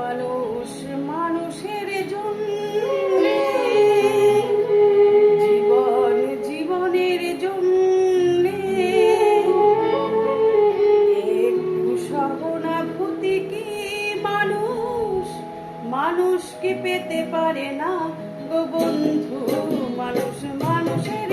মানুষ মানুষের জন্য, জীবন জীবনের জন্য একটু সহানুভূতি কি মানুষ মানুষকে পেতে পারে না গো বন্ধু? মানুষ মানুষের